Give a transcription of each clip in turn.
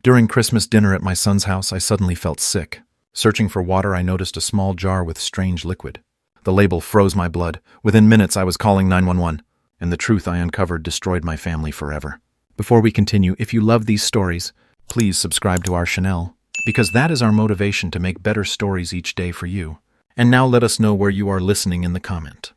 During Christmas dinner at my son's house, I suddenly felt sick. Searching for water, I noticed a small jar with strange liquid. The label froze my blood. Within minutes, I was calling 911, and the truth I uncovered destroyed my family forever. Before we continue, if you love these stories, please subscribe to our channel, because that is our motivation to make better stories each day for you. And now let us know where you are listening in the comment.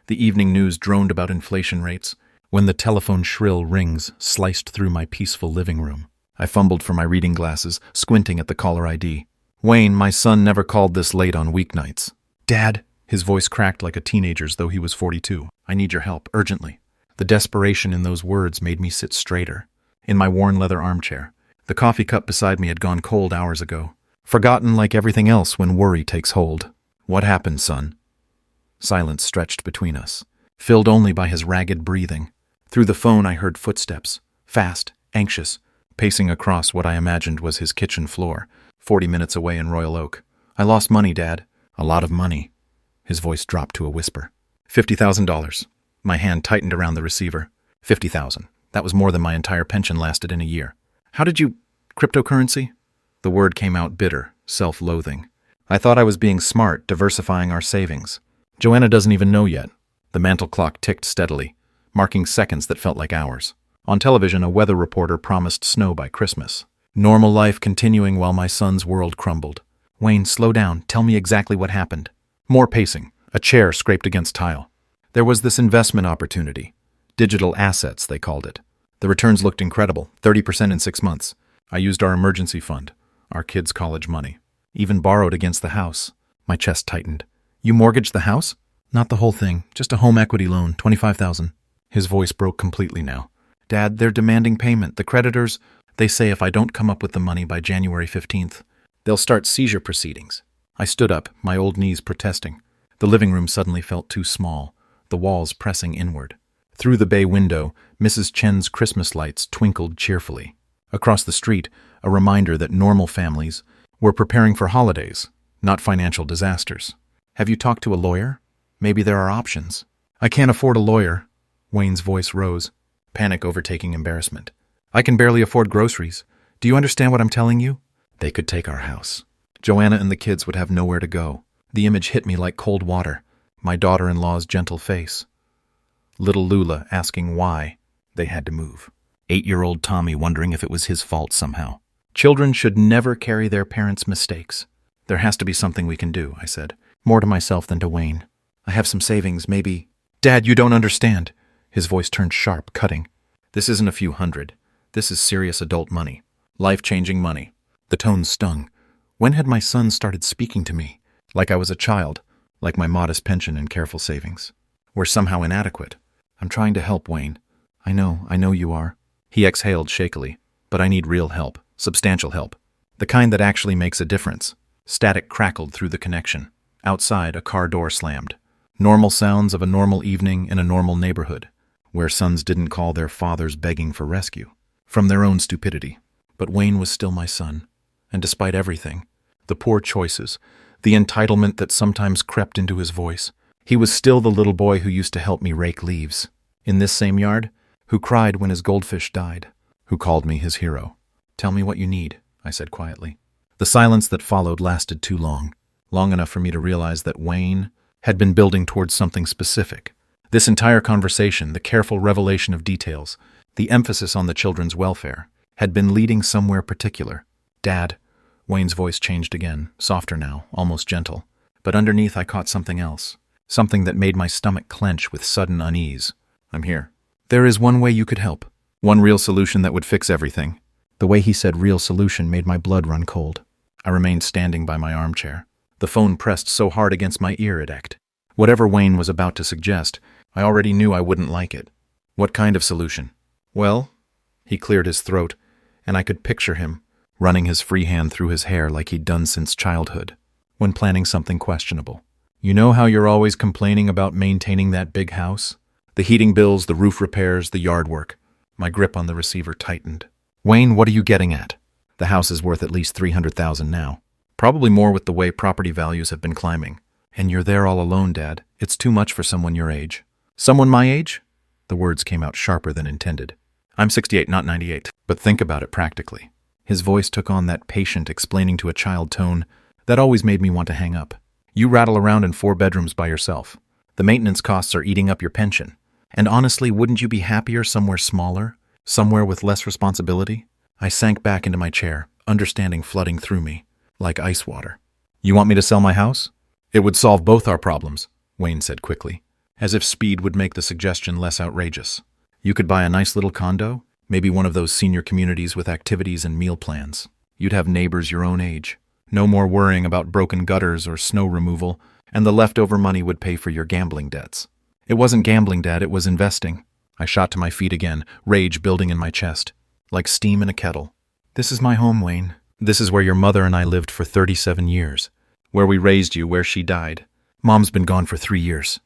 The evening news droned about inflation rates when the telephone shrill rings sliced through my peaceful living room. I fumbled for my reading glasses, squinting at the caller ID. Wayne, my son, never called this late on weeknights. Dad, his voice cracked like a teenager's though he was 42. I need your help, urgently. The desperation in those words made me sit straighter. In my worn leather armchair, the coffee cup beside me had gone cold hours ago, forgotten like everything else when worry takes hold. What happened, son? Silence stretched between us, filled only by his ragged breathing. Through the phone I heard footsteps, fast, anxious, pacing across what I imagined was his kitchen floor, 40 minutes away in Royal Oak. I lost money, Dad. A lot of money. His voice dropped to a whisper. $50,000. My hand tightened around the receiver. 50,000. That was more than my entire pension lasted in a year. How did you... Cryptocurrency? The word came out bitter, self-loathing. I thought I was being smart, diversifying our savings. Joanna doesn't even know yet. The mantel clock ticked steadily, marking seconds that felt like hours. On television, a weather reporter promised snow by Christmas. Normal life continuing while my son's world crumbled. Wayne, slow down. Tell me exactly what happened. More pacing. A chair scraped against tile. There was this investment opportunity. Digital assets, they called it. The returns looked incredible, 30% in 6 months. I used our emergency fund, our kids' college money. Even borrowed against the house. My chest tightened. You mortgaged the house? Not the whole thing, just a home equity loan, $25,000. His voice broke completely now. Dad, they're demanding payment. The creditors, they say if I don't come up with the money by January 15th, they'll start seizure proceedings. I stood up, my old knees protesting. The living room suddenly felt too small, the walls pressing inward. Through the bay window, Mrs. Chen's Christmas lights twinkled cheerfully. Across the street, a reminder that normal families were preparing for holidays, not financial disasters. Have you talked to a lawyer? Maybe there are options. I can't afford a lawyer. Wayne's voice rose, panic overtaking embarrassment. I can barely afford groceries. Do you understand what I'm telling you? They could take our house. Joanna and the kids would have nowhere to go. The image hit me like cold water. My daughter-in-law's gentle face. Little Lula asking why they had to move. 8-year-old Tommy wondering if it was his fault somehow. Children should never carry their parents' mistakes. There has to be something we can do, I said. More to myself than to Wayne. I have some savings, maybe. Dad, you don't understand. His voice turned sharp, cutting. This isn't a few hundred. This is serious adult money. Life-changing money. The tone stung. When had my son started speaking to me? Like I was a child. Like my modest pension and careful savings were somehow inadequate. I'm trying to help, Wayne. I know you are. He exhaled shakily. But I need real help. Substantial help. The kind that actually makes a difference. Static crackled through the connection. Outside, a car door slammed. Normal sounds of a normal evening in a normal neighborhood, where sons didn't call their fathers begging for rescue from their own stupidity. But Wayne was still my son. And despite everything, the poor choices, the entitlement that sometimes crept into his voice, he was still the little boy who used to help me rake leaves. In this same yard, who cried when his goldfish died, who called me his hero. Tell me what you need, I said quietly. The silence that followed lasted too long. Long enough for me to realize that Wayne had been building towards something specific. This entire conversation, the careful revelation of details, the emphasis on the children's welfare, had been leading somewhere particular. Dad, Wayne's voice changed again, softer now, almost gentle. But underneath I caught something else, something that made my stomach clench with sudden unease. I'm here. There is one way you could help. One real solution that would fix everything. The way he said real solution made my blood run cold. I remained standing by my armchair. The phone pressed so hard against my ear it ached. Whatever Wayne was about to suggest, I already knew I wouldn't like it. What kind of solution? Well, he cleared his throat, and I could picture him, running his free hand through his hair like he'd done since childhood, when planning something questionable. You know how you're always complaining about maintaining that big house? The heating bills, the roof repairs, the yard work. My grip on the receiver tightened. Wayne, what are you getting at? The house is worth at least $300,000 now. Probably more with the way property values have been climbing. And you're there all alone, Dad. It's too much for someone your age. Someone my age? The words came out sharper than intended. I'm 68, not 98. But think about it practically. His voice took on that patient explaining to a child tone that always made me want to hang up. You rattle around in 4 bedrooms by yourself. The maintenance costs are eating up your pension. And honestly, wouldn't you be happier somewhere smaller? Somewhere with less responsibility? I sank back into my chair, understanding flooding through me, like ice water. You want me to sell my house? It would solve both our problems, Wayne said quickly, as if speed would make the suggestion less outrageous. You could buy a nice little condo, maybe one of those senior communities with activities and meal plans. You'd have neighbors your own age. No more worrying about broken gutters or snow removal, and the leftover money would pay for your gambling debts. It wasn't gambling, Dad, it was investing. I shot to my feet again, rage building in my chest, like steam in a kettle. This is my home, Wayne. This is where your mother and I lived for 37 years. Where we raised you, where she died. Mom's been gone for 3 years.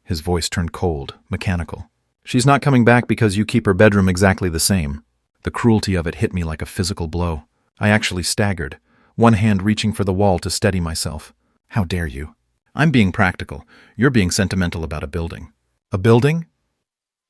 His voice turned cold, mechanical. She's not coming back because you keep her bedroom exactly the same. The cruelty of it hit me like a physical blow. I actually staggered, one hand reaching for the wall to steady myself. How dare you? I'm being practical. You're being sentimental about a building. A building?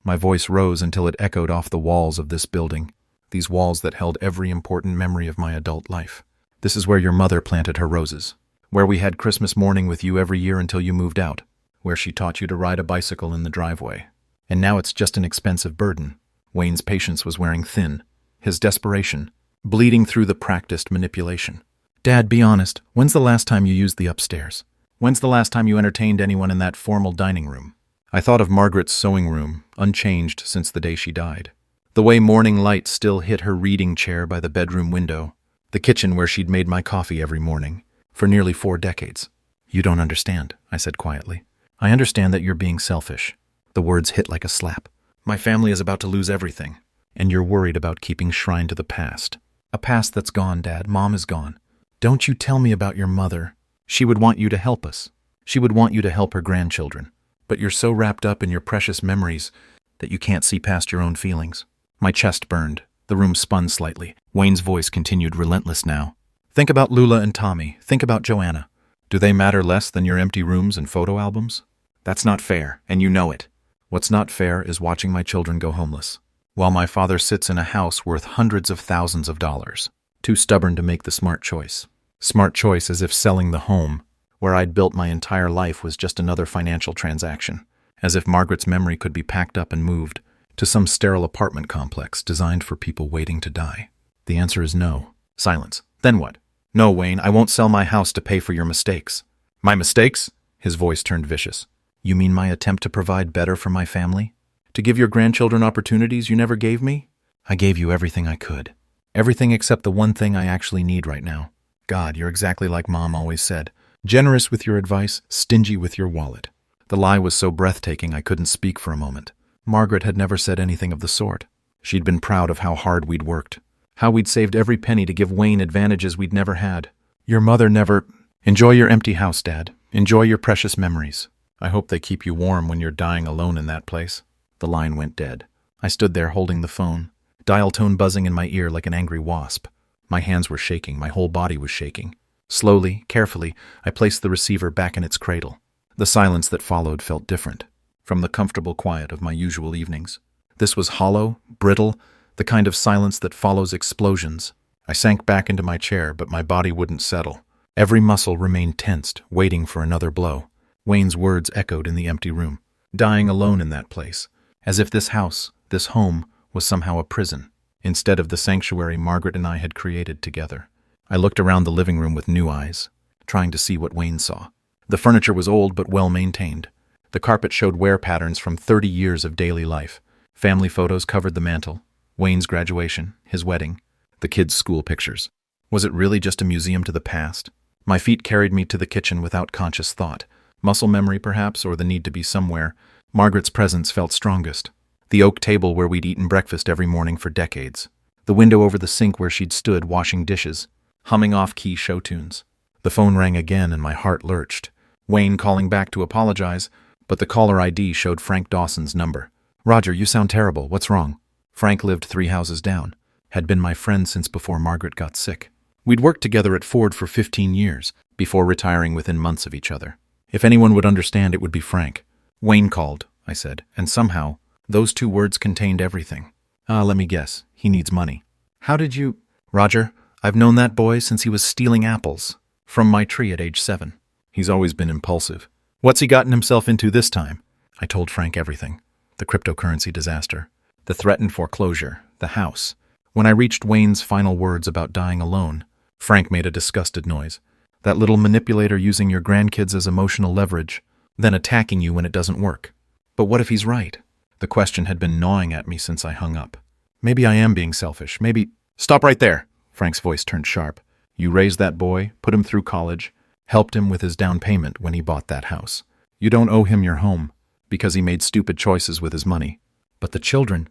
My voice rose until it echoed off the walls of this building, these walls that held every important memory of my adult life. This is where your mother planted her roses, where we had Christmas morning with you every year until you moved out, where she taught you to ride a bicycle in the driveway. And now it's just an expensive burden. Wayne's patience was wearing thin, his desperation bleeding through the practiced manipulation. Dad, be honest, when's the last time you used the upstairs? When's the last time you entertained anyone in that formal dining room? I thought of Margaret's sewing room, unchanged since the day she died. The way morning light still hit her reading chair by the bedroom window, the kitchen where she'd made my coffee every morning, for nearly 4 decades. You don't understand, I said quietly. I understand that you're being selfish. The words hit like a slap. My family is about to lose everything, and you're worried about keeping shrine to the past. A past that's gone, Dad. Mom is gone. Don't you tell me about your mother. She would want you to help us. She would want you to help her grandchildren. But you're so wrapped up in your precious memories that you can't see past your own feelings. My chest burned. The room spun slightly. Wayne's voice continued relentless now. Think about Lula and Tommy. Think about Joanna. Do they matter less than your empty rooms and photo albums? That's not fair, and you know it. What's not fair is watching my children go homeless, while my father sits in a house worth hundreds of thousands of dollars, too stubborn to make the smart choice. Smart choice as if selling the home, where I'd built my entire life, was just another financial transaction, as if Margaret's memory could be packed up and moved to some sterile apartment complex designed for people waiting to die. The answer is no. Silence. Then what? No, Wayne, I won't sell my house to pay for your mistakes. My mistakes? His voice turned vicious. You mean my attempt to provide better for my family? To give your grandchildren opportunities you never gave me? I gave you everything I could. Everything except the one thing I actually need right now. God, you're exactly like Mom always said. Generous with your advice, stingy with your wallet. The lie was so breathtaking I couldn't speak for a moment. Margaret had never said anything of the sort. She'd been proud of how hard we'd worked, how we'd saved every penny to give Wayne advantages we'd never had. Your mother never... Enjoy your empty house, Dad. Enjoy your precious memories. I hope they keep you warm when you're dying alone in that place. The line went dead. I stood there holding the phone, dial tone buzzing in my ear like an angry wasp. My hands were shaking, my whole body was shaking. Slowly, carefully, I placed the receiver back in its cradle. The silence that followed felt different from the comfortable quiet of my usual evenings. This was hollow, brittle, the kind of silence that follows explosions. I sank back into my chair, but my body wouldn't settle. Every muscle remained tensed, waiting for another blow. Wayne's words echoed in the empty room, dying alone in that place, as if this house, this home, was somehow a prison, instead of the sanctuary Margaret and I had created together. I looked around the living room with new eyes, trying to see what Wayne saw. The furniture was old but well maintained. The carpet showed wear patterns from 30 years of daily life. Family photos covered the mantel. Wayne's graduation, his wedding, the kids' school pictures. Was it really just a museum to the past? My feet carried me to the kitchen without conscious thought. Muscle memory, perhaps, or the need to be somewhere. Margaret's presence felt strongest. The oak table where we'd eaten breakfast every morning for decades. The window over the sink where she'd stood washing dishes, humming off-key show tunes. The phone rang again and my heart lurched. Wayne calling back to apologize, but the caller ID showed Frank Dawson's number. Roger, you sound terrible. What's wrong? Frank lived 3 houses down, had been my friend since before Margaret got sick. We'd worked together at Ford for 15 years, before retiring within months of each other. If anyone would understand, it would be Frank. Wayne called, I said, and somehow, those 2 words contained everything. Let me guess. He needs money. How did you... Roger, I've known that boy since he was stealing apples from my tree at age 7. He's always been impulsive. What's he gotten himself into this time? I told Frank everything. The cryptocurrency disaster, the threatened foreclosure, the house. When I reached Wayne's final words about dying alone, Frank made a disgusted noise. That little manipulator using your grandkids as emotional leverage, then attacking you when it doesn't work. But what if he's right? The question had been gnawing at me since I hung up. Maybe I am being selfish. Maybe... Stop right there! Frank's voice turned sharp. You raised that boy, put him through college, helped him with his down payment when he bought that house. You don't owe him your home, because he made stupid choices with his money. But the children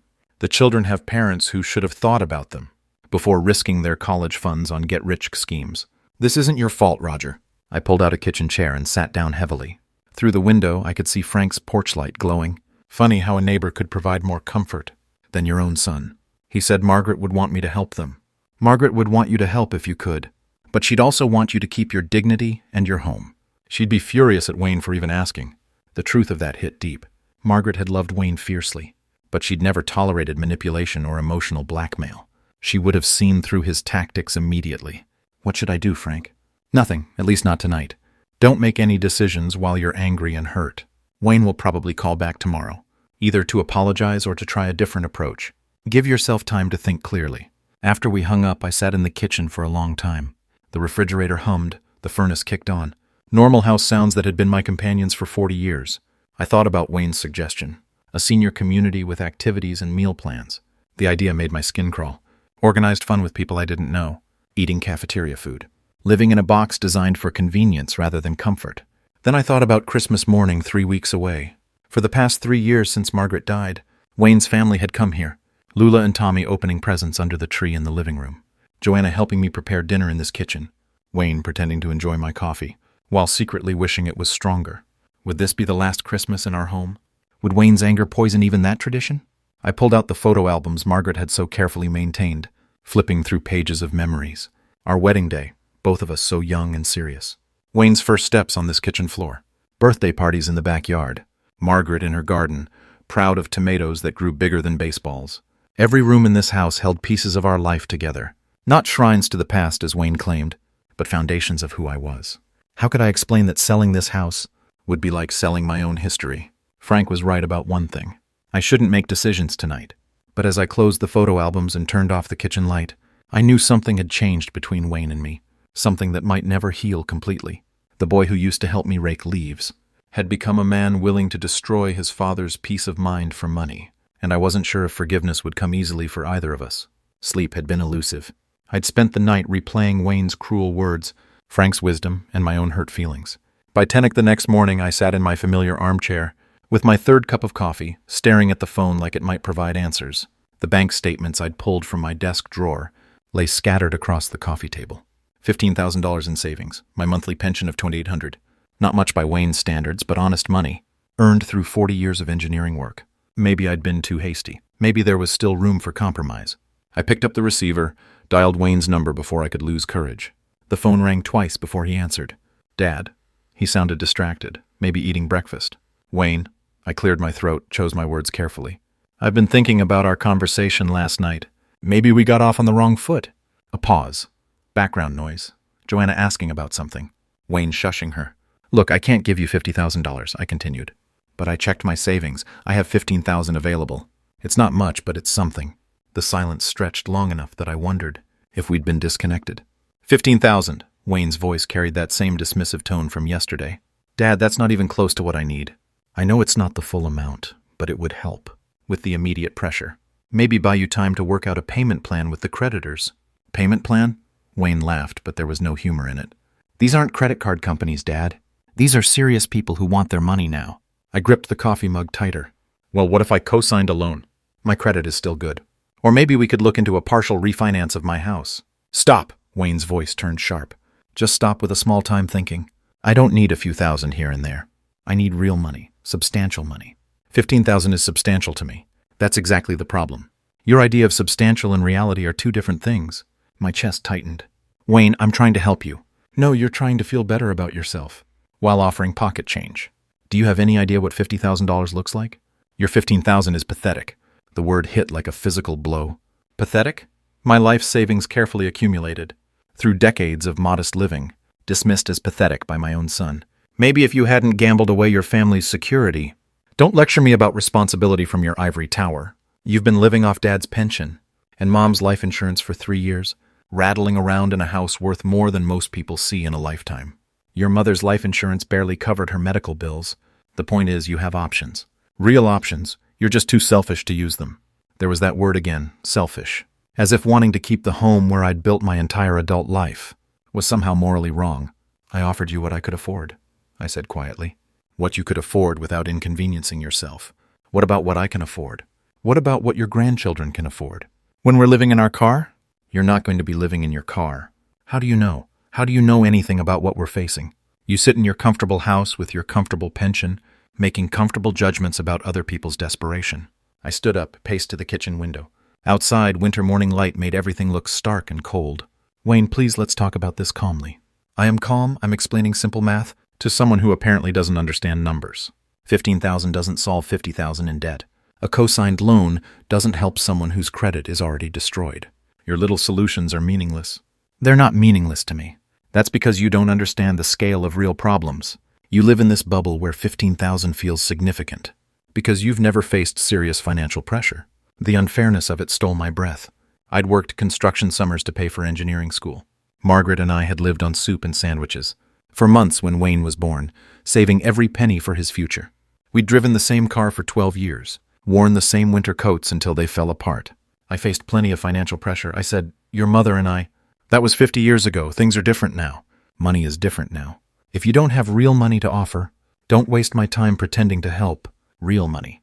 have parents who should have thought about them before risking their college funds on get-rich schemes. This isn't your fault, Roger. I pulled out a kitchen chair and sat down heavily. Through the window, I could see Frank's porch light glowing. Funny how a neighbor could provide more comfort than your own son. He said Margaret would want me to help them. Margaret would want you to help if you could, but she'd also want you to keep your dignity and your home. She'd be furious at Wayne for even asking. The truth of that hit deep. Margaret had loved Wayne fiercely, but she'd never tolerated manipulation or emotional blackmail. She would have seen through his tactics immediately. What should I do, Frank? Nothing, at least not tonight. Don't make any decisions while you're angry and hurt. Wayne will probably call back tomorrow, either to apologize or to try a different approach. Give yourself time to think clearly. After we hung up, I sat in the kitchen for a long time. The refrigerator hummed, the furnace kicked on. Normal house sounds that had been my companions for 40 years. I thought about Wayne's suggestion. A senior community with activities and meal plans. The idea made my skin crawl. Organized fun with people I didn't know. Eating cafeteria food. Living in a box designed for convenience rather than comfort. Then I thought about Christmas morning 3 weeks away. For the past 3 years since Margaret died, Wayne's family had come here. Lula and Tommy opening presents under the tree in the living room. Joanna helping me prepare dinner in this kitchen. Wayne pretending to enjoy my coffee, while secretly wishing it was stronger. Would this be the last Christmas in our home? Would Wayne's anger poison even that tradition? I pulled out the photo albums Margaret had so carefully maintained, flipping through pages of memories. Our wedding day, both of us so young and serious. Wayne's first steps on this kitchen floor. Birthday parties in the backyard. Margaret in her garden, proud of tomatoes that grew bigger than baseballs. Every room in this house held pieces of our life together. Not shrines to the past, as Wayne claimed, but foundations of who I was. How could I explain that selling this house would be like selling my own history? Frank was right about one thing. I shouldn't make decisions tonight. But as I closed the photo albums and turned off the kitchen light, I knew something had changed between Wayne and me. Something that might never heal completely. The boy who used to help me rake leaves had become a man willing to destroy his father's peace of mind for money. And I wasn't sure if forgiveness would come easily for either of us. Sleep had been elusive. I'd spent the night replaying Wayne's cruel words, Frank's wisdom, and my own hurt feelings. By 10 the next morning, I sat in my familiar armchair, with my third cup of coffee, staring at the phone like it might provide answers. The bank statements I'd pulled from my desk drawer lay scattered across the coffee table. $15,000 in savings, my monthly pension of $2,800. Not much by Wayne's standards, but honest money, earned through 40 years of engineering work. Maybe I'd been too hasty. Maybe there was still room for compromise. I picked up the receiver, dialed Wayne's number before I could lose courage. The phone rang twice before he answered. Dad. He sounded distracted, maybe eating breakfast. Wayne. I cleared my throat, chose my words carefully. I've been thinking about our conversation last night. Maybe we got off on the wrong foot. A pause. Background noise. Joanna asking about something. Wayne shushing her. Look, I can't give you $50,000, I continued. But I checked my savings. I have $15,000 available. It's not much, but it's something. The silence stretched long enough that I wondered if we'd been disconnected. $15,000. Wayne's voice carried that same dismissive tone from yesterday. Dad, that's not even close to what I need. I know it's not the full amount, but it would help with the immediate pressure. Maybe buy you time to work out a payment plan with the creditors. Payment plan? Wayne laughed, but there was no humor in it. These aren't credit card companies, Dad. These are serious people who want their money now. I gripped the coffee mug tighter. Well, what if I co-signed a loan? My credit is still good. Or maybe we could look into a partial refinance of my house. Stop! Wayne's voice turned sharp. Just stop with a small time thinking. I don't need a few thousand here and there. I need real money, substantial money. $15,000 is substantial to me. That's exactly the problem. Your idea of substantial and reality are two different things. My chest tightened. Wayne, I'm trying to help you. No, you're trying to feel better about yourself, while offering pocket change. Do you have any idea what $50,000 looks like? Your $15,000 is pathetic. The word hit like a physical blow. Pathetic? My life savings carefully accumulated, through decades of modest living, dismissed as pathetic by my own son. Maybe if you hadn't gambled away your family's security. Don't lecture me about responsibility from your ivory tower. You've been living off Dad's pension and Mom's life insurance for 3 years, rattling around in a house worth more than most people see in a lifetime. Your mother's life insurance barely covered her medical bills. The point is, you have options. Real options. You're just too selfish to use them. There was that word again, selfish. As if wanting to keep the home where I'd built my entire adult life was somehow morally wrong. I offered you what I could afford, I said quietly. What you could afford without inconveniencing yourself. What about what I can afford? What about what your grandchildren can afford? When we're living in our car? You're not going to be living in your car. How do you know? How do you know anything about what we're facing? You sit in your comfortable house with your comfortable pension, making comfortable judgments about other people's desperation. I stood up, paced to the kitchen window. Outside, winter morning light made everything look stark and cold. Wayne, please let's talk about this calmly. I am calm. I'm explaining simple math to someone who apparently doesn't understand numbers. 15,000 doesn't solve 50,000 in debt. A co-signed loan doesn't help someone whose credit is already destroyed. Your little solutions are meaningless. They're not meaningless to me. That's because you don't understand the scale of real problems. You live in this bubble where 15,000 feels significant, because you've never faced serious financial pressure. The unfairness of it stole my breath. I'd worked construction summers to pay for engineering school. Margaret and I had lived on soup and sandwiches for months when Wayne was born, saving every penny for his future. We'd driven the same car for 12 years, worn the same winter coats until they fell apart. I faced plenty of financial pressure. I said, your mother and I, that was 50 years ago. Things are different now. Money is different now. If you don't have real money to offer, don't waste my time pretending to help. Real money.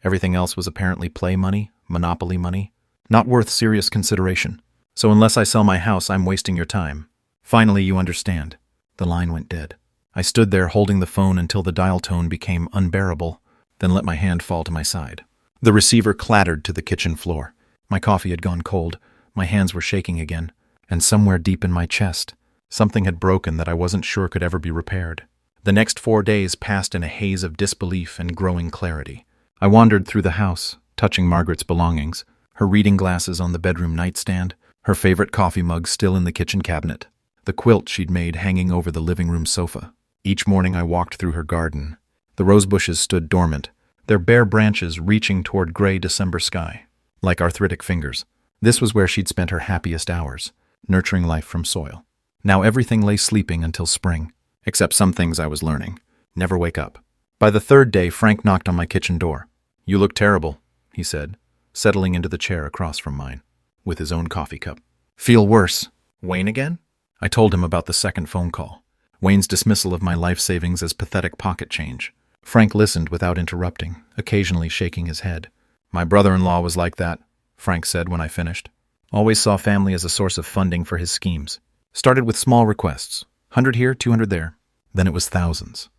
Everything else was apparently play money, monopoly money, not worth serious consideration. So unless I sell my house, I'm wasting your time. Finally, you understand. The line went dead. I stood there holding the phone until the dial tone became unbearable, then let my hand fall to my side. The receiver clattered to the kitchen floor. My coffee had gone cold, my hands were shaking again, and somewhere deep in my chest, something had broken that I wasn't sure could ever be repaired. The next 4 days passed in a haze of disbelief and growing clarity. I wandered through the house, touching Margaret's belongings, her reading glasses on the bedroom nightstand, her favorite coffee mug still in the kitchen cabinet, the quilt she'd made hanging over the living room sofa. Each morning I walked through her garden. The rose bushes stood dormant, their bare branches reaching toward gray December sky, like arthritic fingers. This was where she'd spent her happiest hours, nurturing life from soil. Now everything lay sleeping until spring, except some things I was learning. Never wake up. By the 3rd day, Frank knocked on my kitchen door. You look terrible, he said, settling into the chair across from mine, with his own coffee cup. Feel worse. Wayne again? I told him about the second phone call. Wayne's dismissal of my life savings as pathetic pocket change. Frank listened without interrupting, occasionally shaking his head. My brother-in-law was like that, Frank said when I finished. Always saw family as a source of funding for his schemes. Started with small requests, 100 here, 200 there. Then it was thousands.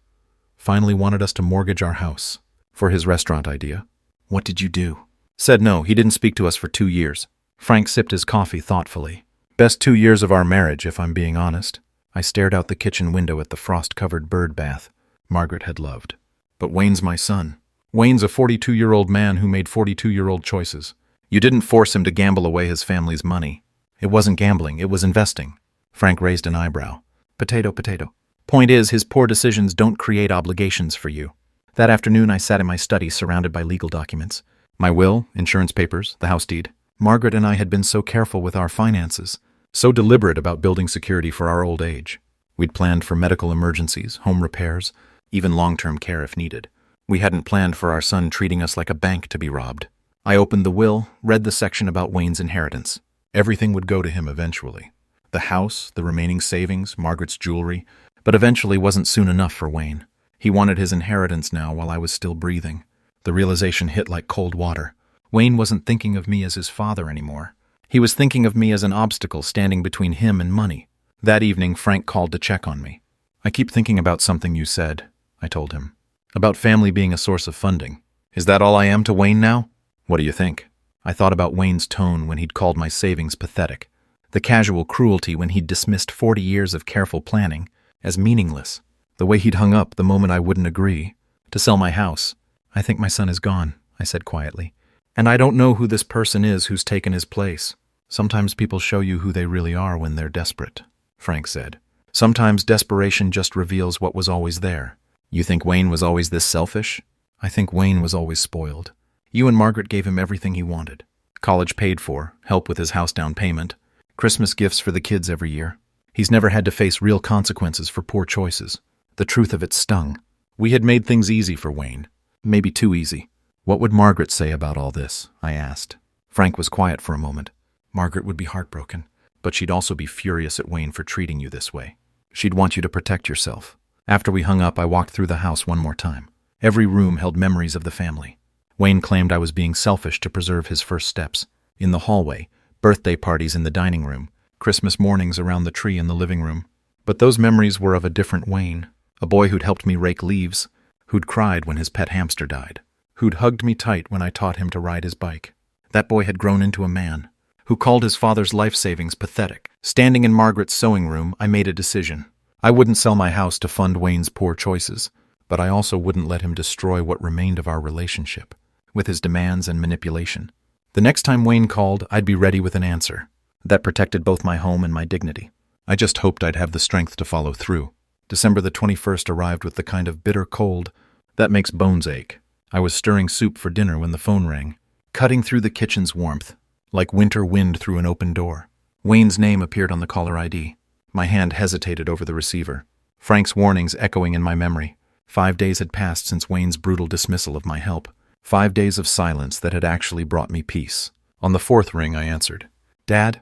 Finally wanted us to mortgage our house. For his restaurant idea. What did you do? Said no, he didn't speak to us for 2 years. Frank sipped his coffee thoughtfully. Best 2 years of our marriage, if I'm being honest. I stared out the kitchen window at the frost-covered bird bath Margaret had loved. But Wayne's my son. Wayne's a 42-year-old man who made 42-year-old choices. You didn't force him to gamble away his family's money. It wasn't gambling, it was investing. Frank raised an eyebrow. Potato, potato. Point is, his poor decisions don't create obligations for you. That afternoon I sat in my study surrounded by legal documents. My will, insurance papers, the house deed. Margaret and I had been so careful with our finances, so deliberate about building security for our old age. We'd planned for medical emergencies, home repairs, even long-term care if needed. We hadn't planned for our son treating us like a bank to be robbed. I opened the will, read the section about Wayne's inheritance. Everything would go to him eventually. The house, the remaining savings, Margaret's jewelry, but eventually wasn't soon enough for Wayne. He wanted his inheritance now while I was still breathing. The realization hit like cold water. Wayne wasn't thinking of me as his father anymore. He was thinking of me as an obstacle standing between him and money. That evening, Frank called to check on me. I keep thinking about something you said, I told him. About family being a source of funding. Is that all I am to Wayne now? What do you think? I thought about Wayne's tone when he'd called my savings pathetic. The casual cruelty when he'd dismissed 40 years of careful planning as meaningless. The way he'd hung up the moment I wouldn't agree. To sell my house. I think my son is gone, I said quietly. And I don't know who this person is who's taken his place. Sometimes people show you who they really are when they're desperate, Frank said. Sometimes desperation just reveals what was always there. You think Wayne was always this selfish? I think Wayne was always spoiled. You and Margaret gave him everything he wanted. College paid for, help with his house down payment, Christmas gifts for the kids every year. He's never had to face real consequences for poor choices. The truth of it stung. We had made things easy for Wayne. Maybe too easy. What would Margaret say about all this? I asked. Frank was quiet for a moment. Margaret would be heartbroken, but she'd also be furious at Wayne for treating you this way. She'd want you to protect yourself. After we hung up, I walked through the house one more time. Every room held memories of the family. Wayne claimed I was being selfish to preserve his first steps. In the hallway, birthday parties in the dining room, Christmas mornings around the tree in the living room. But those memories were of a different Wayne, a boy who'd helped me rake leaves, who'd cried when his pet hamster died, who'd hugged me tight when I taught him to ride his bike. That boy had grown into a man, who called his father's life savings pathetic. Standing in Margaret's sewing room, I made a decision. I wouldn't sell my house to fund Wayne's poor choices, but I also wouldn't let him destroy what remained of our relationship, with his demands and manipulation. The next time Wayne called, I'd be ready with an answer. That protected both my home and my dignity. I just hoped I'd have the strength to follow through. December the 21st arrived with the kind of bitter cold that makes bones ache. I was stirring soup for dinner when the phone rang, cutting through the kitchen's warmth, like winter wind through an open door. Wayne's name appeared on the caller ID. My hand hesitated over the receiver. Frank's warnings echoing in my memory. 5 days had passed since Wayne's brutal dismissal of my help. 5 days of silence that had actually brought me peace. On the fourth ring, I answered. Dad?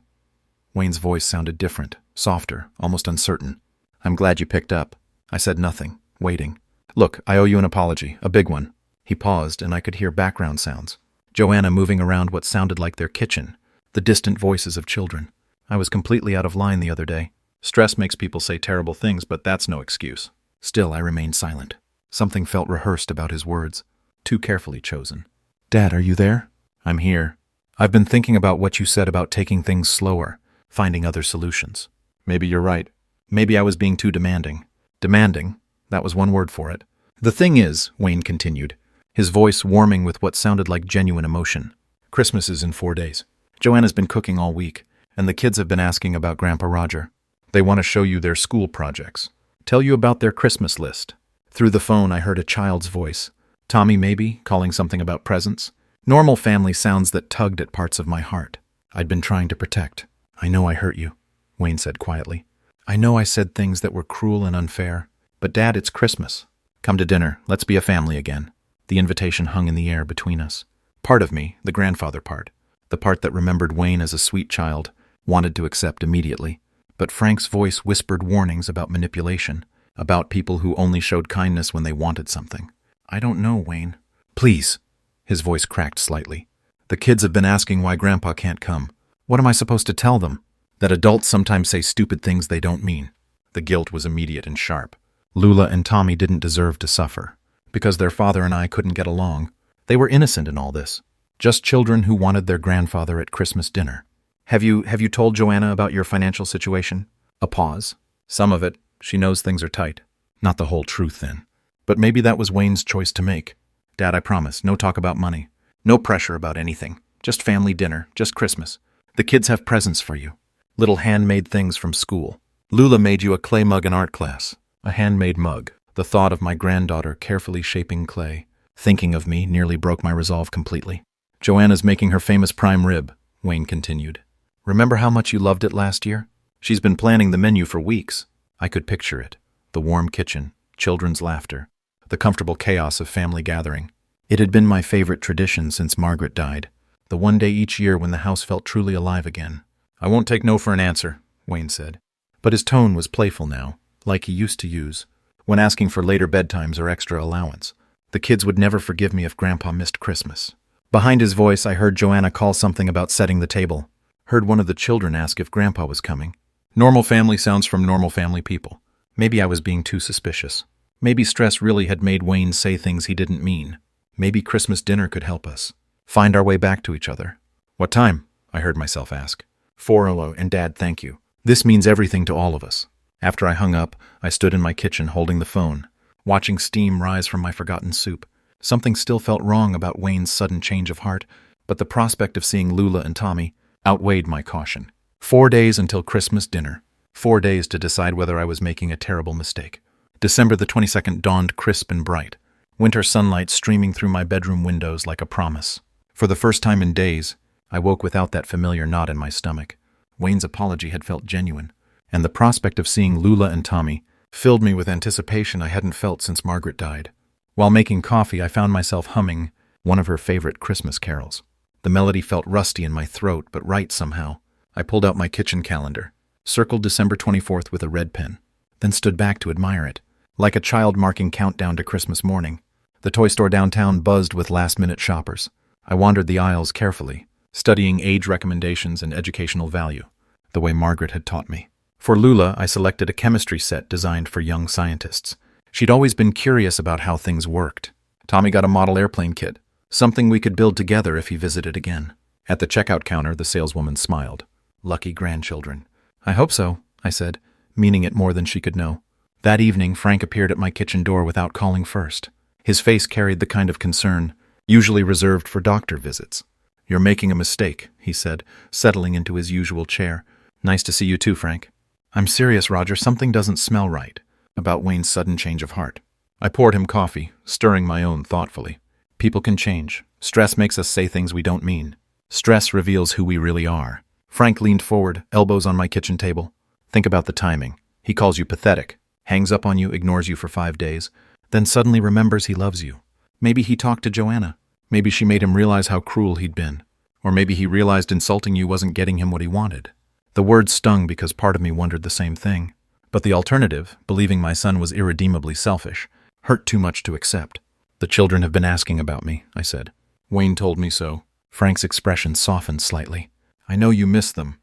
Wayne's voice sounded different, softer, almost uncertain. I'm glad you picked up. I said nothing, waiting. Look, I owe you an apology, a big one. He paused, and I could hear background sounds. Joanna moving around what sounded like their kitchen, the distant voices of children. I was completely out of line the other day. Stress makes people say terrible things, but that's no excuse. Still, I remained silent. Something felt rehearsed about his words, too carefully chosen. Dad, are you there? I'm here. I've been thinking about what you said about taking things slower, finding other solutions. Maybe you're right. Maybe I was being too demanding. Demanding? That was one word for it. The thing is, Wayne continued, his voice warming with what sounded like genuine emotion. Christmas is in 4 days. Joanna's been cooking all week, and the kids have been asking about Grandpa Roger. They want to show you their school projects. Tell you about their Christmas list. Through the phone, I heard a child's voice. Tommy, maybe, calling something about presents. Normal family sounds that tugged at parts of my heart. I'd been trying to protect. I know I hurt you, Wayne said quietly. I know I said things that were cruel and unfair. But Dad, it's Christmas. Come to dinner. Let's be a family again. The invitation hung in the air between us. Part of me, the grandfather part, the part that remembered Wayne as a sweet child, wanted to accept immediately. But Frank's voice whispered warnings about manipulation, about people who only showed kindness when they wanted something. I don't know, Wayne. Please. His voice cracked slightly. The kids have been asking why Grandpa can't come. What am I supposed to tell them? That adults sometimes say stupid things they don't mean. The guilt was immediate and sharp. Lula and Tommy didn't deserve to suffer. Because their father and I couldn't get along. They were innocent in all this. Just children who wanted their grandfather at Christmas dinner. Have you told Joanna about your financial situation? A pause. Some of it. She knows things are tight. Not the whole truth, then. But maybe that was Wayne's choice to make. Dad, I promise, no talk about money. No pressure about anything. Just family dinner, just Christmas. The kids have presents for you. Little handmade things from school. Lula made you a clay mug in art class. A handmade mug. The thought of my granddaughter carefully shaping clay, thinking of me, nearly broke my resolve completely. Joanna's making her famous prime rib, Wayne continued. Remember how much you loved it last year? She's been planning the menu for weeks. I could picture it. The warm kitchen, children's laughter, the comfortable chaos of family gathering. It had been my favorite tradition since Margaret died, the one day each year when the house felt truly alive again. I won't take no for an answer, Wayne said. But his tone was playful now, like he used to use, when asking for later bedtimes or extra allowance. The kids would never forgive me if Grandpa missed Christmas. Behind his voice, I heard Joanna call something about setting the table. Heard one of the children ask if Grandpa was coming. Normal family sounds from normal family people. Maybe I was being too suspicious. Maybe stress really had made Wayne say things he didn't mean. Maybe Christmas dinner could help us. Find our way back to each other. What time? I heard myself ask. 4:00, and Dad, thank you. This means everything to all of us. After I hung up, I stood in my kitchen holding the phone, watching steam rise from my forgotten soup. Something still felt wrong about Wayne's sudden change of heart, but the prospect of seeing Lula and Tommy outweighed my caution. 4 days until Christmas dinner. 4 days to decide whether I was making a terrible mistake. December the 22nd dawned crisp and bright, winter sunlight streaming through my bedroom windows like a promise. For the first time in days, I woke without that familiar knot in my stomach. Wayne's apology had felt genuine, and the prospect of seeing Lula and Tommy filled me with anticipation I hadn't felt since Margaret died. While making coffee, I found myself humming one of her favorite Christmas carols. The melody felt rusty in my throat, but right somehow. I pulled out my kitchen calendar, circled December 24th with a red pen, then stood back to admire it. Like a child marking countdown to Christmas morning, the toy store downtown buzzed with last-minute shoppers. I wandered the aisles carefully, studying age recommendations and educational value, the way Margaret had taught me. For Lula, I selected a chemistry set designed for young scientists. She'd always been curious about how things worked. Tommy got a model airplane kit, something we could build together if he visited again. At the checkout counter, the saleswoman smiled. Lucky grandchildren. I hope so, I said, meaning it more than she could know. That evening, Frank appeared at my kitchen door without calling first. His face carried the kind of concern usually reserved for doctor visits. "You're making a mistake," he said, settling into his usual chair. "Nice to see you too, Frank." "I'm serious, Roger. Something doesn't smell right," about Wayne's sudden change of heart. I poured him coffee, stirring my own thoughtfully. People can change. Stress makes us say things we don't mean. Stress reveals who we really are. Frank leaned forward, elbows on my kitchen table. "Think about the timing. He calls you pathetic, hangs up on you, ignores you for 5 days, then suddenly remembers he loves you. Maybe he talked to Joanna. Maybe she made him realize how cruel he'd been. Or maybe he realized insulting you wasn't getting him what he wanted." The words stung because part of me wondered the same thing. But the alternative, believing my son was irredeemably selfish, hurt too much to accept. "The children have been asking about me," I said. "Wayne told me so." Frank's expression softened slightly. "I know you miss them,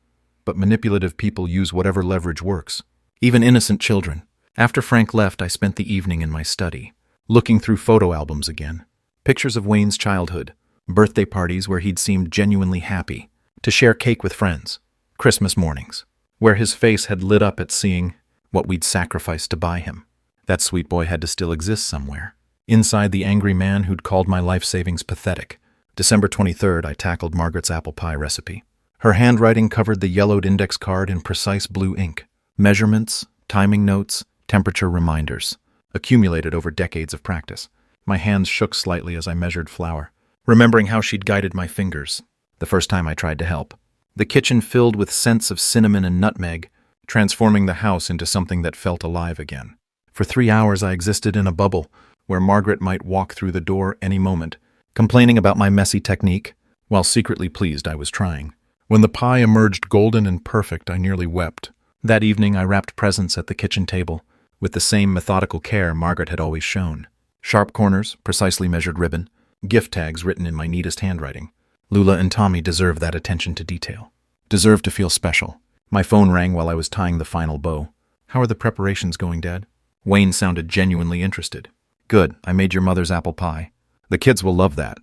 but manipulative people use whatever leverage works. Even innocent children." After Frank left, I spent the evening in my study, looking through photo albums again. Pictures of Wayne's childhood, birthday parties where he'd seemed genuinely happy, to share cake with friends, Christmas mornings, where his face had lit up at seeing what we'd sacrificed to buy him. That sweet boy had to still exist somewhere, inside the angry man who'd called my life savings pathetic. December 23rd, I tackled Margaret's apple pie recipe. Her handwriting covered the yellowed index card in precise blue ink. Measurements, timing notes, temperature reminders, accumulated over decades of practice. My hands shook slightly as I measured flour, remembering how she'd guided my fingers the first time I tried to help. The kitchen filled with scents of cinnamon and nutmeg, transforming the house into something that felt alive again. For 3 hours I existed in a bubble where Margaret might walk through the door any moment, complaining about my messy technique, while secretly pleased I was trying. When the pie emerged golden and perfect, I nearly wept. That evening I wrapped presents at the kitchen table, with the same methodical care Margaret had always shown. Sharp corners, precisely measured ribbon, gift tags written in my neatest handwriting. Lula and Tommy deserved that attention to detail. Deserved to feel special. My phone rang while I was tying the final bow. "How are the preparations going, Dad?" Wayne sounded genuinely interested. "Good, I made your mother's apple pie. The kids will love that.